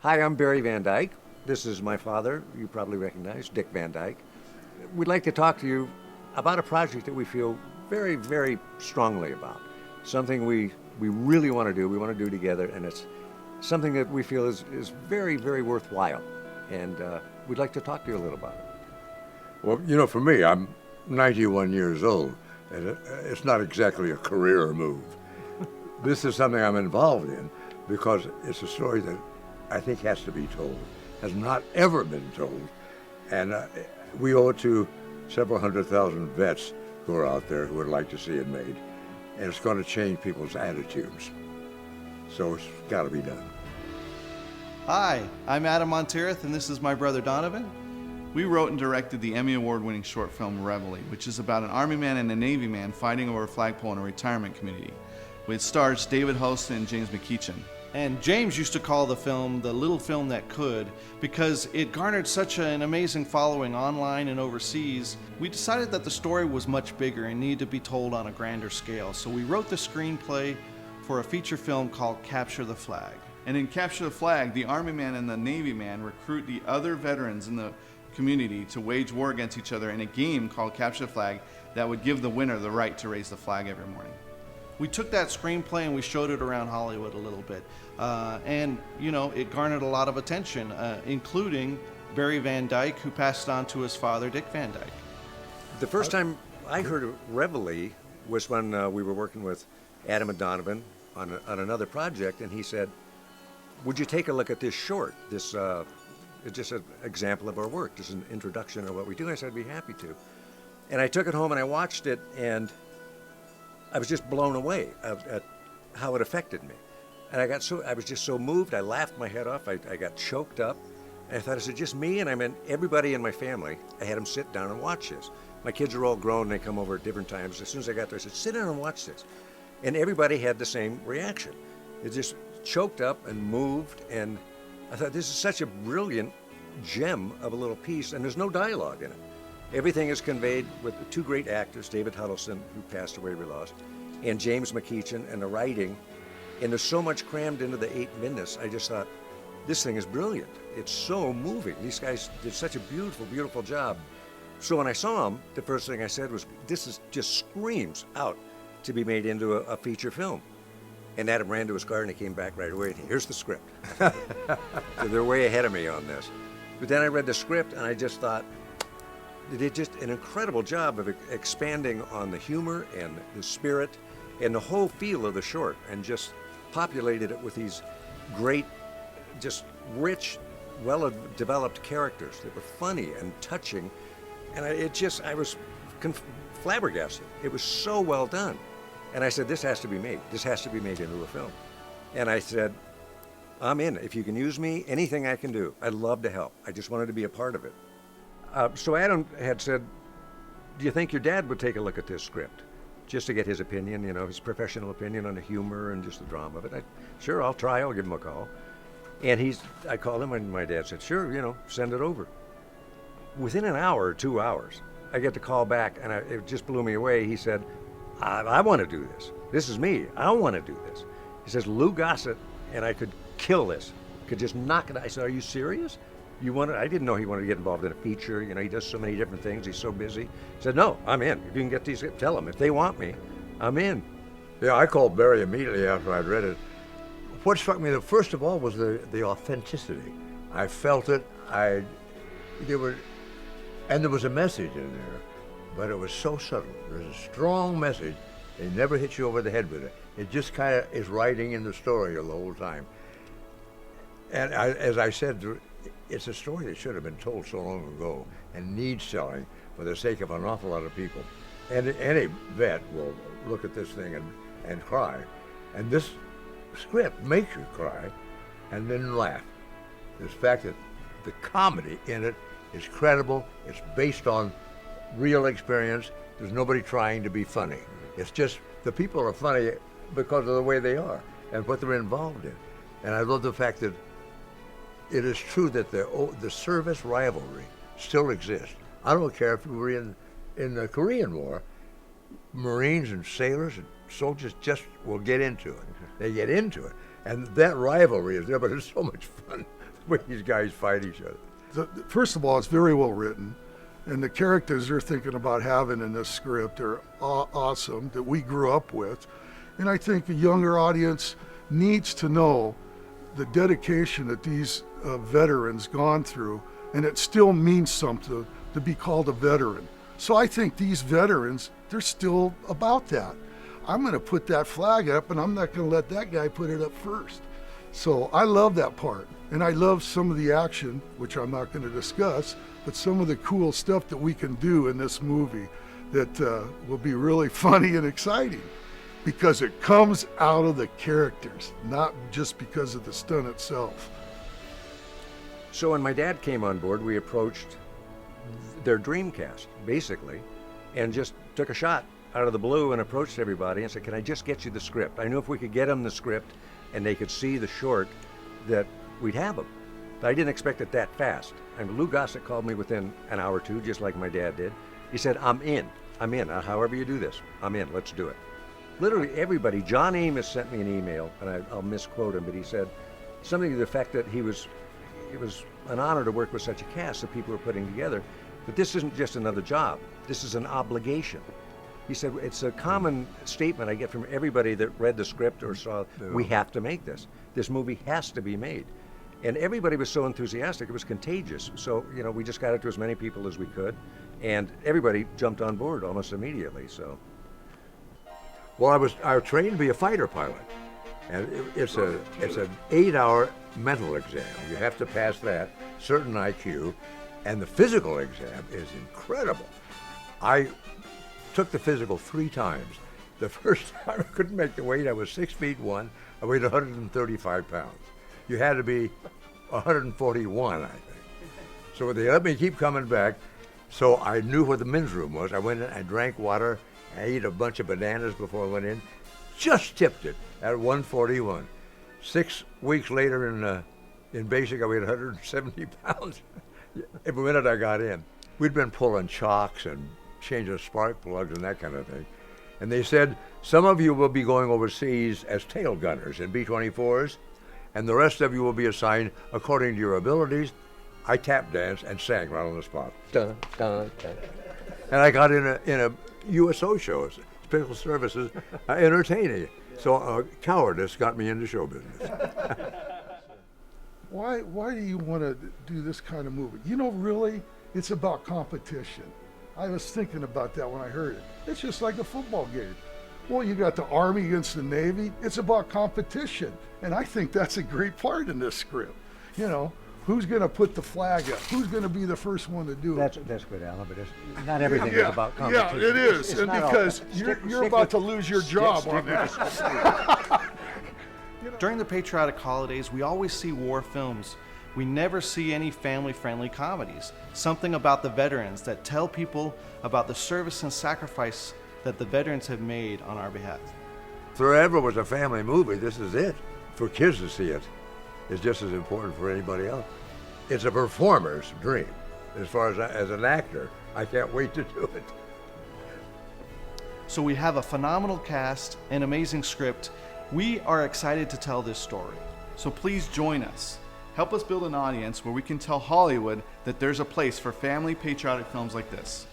Hi, I'm Barry Van Dyke. This is my father, you probably recognize, Dick Van Dyke. We'd like to talk to you about a project that we feel very, very strongly about. Something we really want to do, we want to do together, and it's something that we feel is very, very worthwhile. And we'd like to talk to you a little about it. Well, for me, I'm 91 years old, and it's not exactly a career move. This is something I'm involved in because it's a story that I think has to be told, has not ever been told, and we owe it to several 100,000 vets who are out there who would like to see it made, and it's going to change people's attitudes. So it's got to be done. Hi, I'm Adam Monterith, and this is my brother Donovan. We wrote and directed the Emmy Award-winning short film Reveille, which is about an Army man and a Navy man fighting over a flagpole in a retirement community. It stars David Huddleston and James McKeechan. And James used to call the film the little film that could because it garnered such an amazing following online and overseas. We decided that the story was much bigger and needed to be told on a grander scale. So we wrote the screenplay for a feature film called Capture the Flag. And in Capture the Flag, the Army man and the Navy man recruit the other veterans in the community to wage war against each other in a game called Capture the Flag that would give the winner the right to raise the flag every morning. We took that screenplay and we showed it around Hollywood a little bit. And it garnered a lot of attention, including Barry Van Dyke, who passed it on to his father, Dick Van Dyke. The first time I heard of Reveille was when we were working with Adam and Donovan on another project, and he said, would you take a look at this short? This is just an example of our work, just an introduction of what we do. And I said, I'd be happy to. And I took it home and I watched it, and I was just blown away at how it affected me. And I was just so moved, I laughed my head off, I got choked up. And I thought, is it just me? And I meant everybody in my family, I had them sit down and watch this. My kids are all grown, they come over at different times. As soon as I got there, I said, sit down and watch this. And everybody had the same reaction. It just choked up and moved, and I thought, this is such a brilliant gem of a little piece, and there's no dialogue in it. Everything is conveyed with the two great actors, David Huddleston, who passed away, we lost, and James McKeechan, and the writing. And there's so much crammed into the 8 minutes, I just thought, this thing is brilliant. It's so moving. These guys did such a beautiful, beautiful job. So when I saw them, the first thing I said was, this just screams out to be made into a feature film. And Adam ran to his car and he came back right away. Here's the script. So they're way ahead of me on this. But then I read the script and I just thought, they did just an incredible job of expanding on the humor and the spirit and the whole feel of the short, and just populated it with these great, just rich, well-developed characters that were funny and touching. And I was flabbergasted. It was so well done. And I said, this has to be made. This has to be made into a film. And I said, I'm in. If you can use me, anything I can do, I'd love to help. I just wanted to be a part of it. So Adam had said, do you think your dad would take a look at this script? Just to get his opinion, his professional opinion on the humor and just the drama of it. Sure, I'll try. I'll give him a call. And I called him and my dad said, sure, send it over. Within an hour or 2 hours, I get the call back, and it just blew me away. He said, I want to do this. This is me. I want to do this. He says, Lou Gossett, and I could kill this. Could just knock it out. I said, are you serious? I didn't know he wanted to get involved in a feature. He does so many different things. He's so busy. He said, no, I'm in. If you can get these, tell them. If they want me, I'm in. Yeah, I called Barry immediately after I'd read it. What struck me, first of all, was the authenticity. I felt it. There was a message in there, but it was so subtle. There's a strong message. They never hit you over the head with it. It just kind of is writing in the story the whole time. And as I said, it's a story that should have been told so long ago and needs telling for the sake of an awful lot of people. And any vet will look at this thing and cry. And this script makes you cry and then laugh. The fact that the comedy in it is credible, it's based on real experience. There's nobody trying to be funny. It's just the people are funny because of the way they are and what they're involved in. And I love the fact that it is true that the service rivalry still exists. I don't care if we were in the Korean War, Marines and sailors and soldiers just will get into it. They get into it. And that rivalry is there, but it's so much fun way these guys fight each other. First of all, it's very well written, and the characters they're thinking about having in this script are awesome, that we grew up with. And I think a younger audience needs to know the dedication that these veterans gone through, and it still means something to be called a veteran. So I think these veterans, they're still about that. I'm going to put that flag up, and I'm not going to let that guy put it up first. So I love that part. And I love some of the action, which I'm not going to discuss, but some of the cool stuff that we can do in this movie that will be really funny and exciting, because it comes out of the characters, not just because of the stunt itself. So when my dad came on board, we approached their dream cast, basically, and just took a shot out of the blue and approached everybody and said, can I just get you the script? I knew if we could get them the script and they could see the short, that we'd have them. But I didn't expect it that fast. And Lou Gossett called me within an hour or two, just like my dad did. He said, I'm in. However you do this, I'm in. Let's do it. Literally everybody. John Amos sent me an email, and I'll misquote him, but he said something to the effect that it was an honor to work with such a cast that people were putting together. But this isn't just another job. This is an obligation. He said, it's a common statement I get from everybody that read the script or saw, we have to make this. This movie has to be made. And everybody was so enthusiastic, it was contagious. So, we just got it to as many people as we could, and everybody jumped on board almost immediately, so. Well, I was trained to be a fighter pilot, and it's an 8-hour mental exam. You have to pass that, certain IQ, and the physical exam is incredible. I took the physical 3 times. The first time I couldn't make the weight. I was 6'1". I weighed 135 pounds. You had to be 141, I think. So they let me keep coming back. So I knew what the men's room was. I went in, I drank water, I ate a bunch of bananas before I went in. Just tipped it at 141. 6 weeks later in basic, I weighed 170 pounds. Every minute I got in. We'd been pulling chocks and changing spark plugs and that kind of thing. And they said, some of you will be going overseas as tail gunners in B-24s, and the rest of you will be assigned according to your abilities. I tap danced and sang right on the spot. Dun, dun, dun. And I got in a USO show, Special Services, entertaining. So cowardice got me into show business. Why do you want to do this kind of movie? Really, it's about competition. I was thinking about that when I heard it. It's just like a football game. Well, you got the Army against the Navy. It's about competition. And I think that's a great part in this script. Who's going to put the flag up? Who's going to be the first one to do it? That's good, Alan, but not everything is about competition. Yeah, it is. It's and not because all. you're about to lose your job on that. During the patriotic holidays, we always see war films. We never see any family-friendly comedies. Something about the veterans that tell people about the service and sacrifice that the veterans have made on our behalf. If there ever was a family movie, this is it. For kids to see it is just as important for anybody else. It's a performer's dream. As far as an actor, I can't wait to do it. So we have a phenomenal cast, an amazing script. We are excited to tell this story. So please join us. Help us build an audience where we can tell Hollywood that there's a place for family patriotic films like this.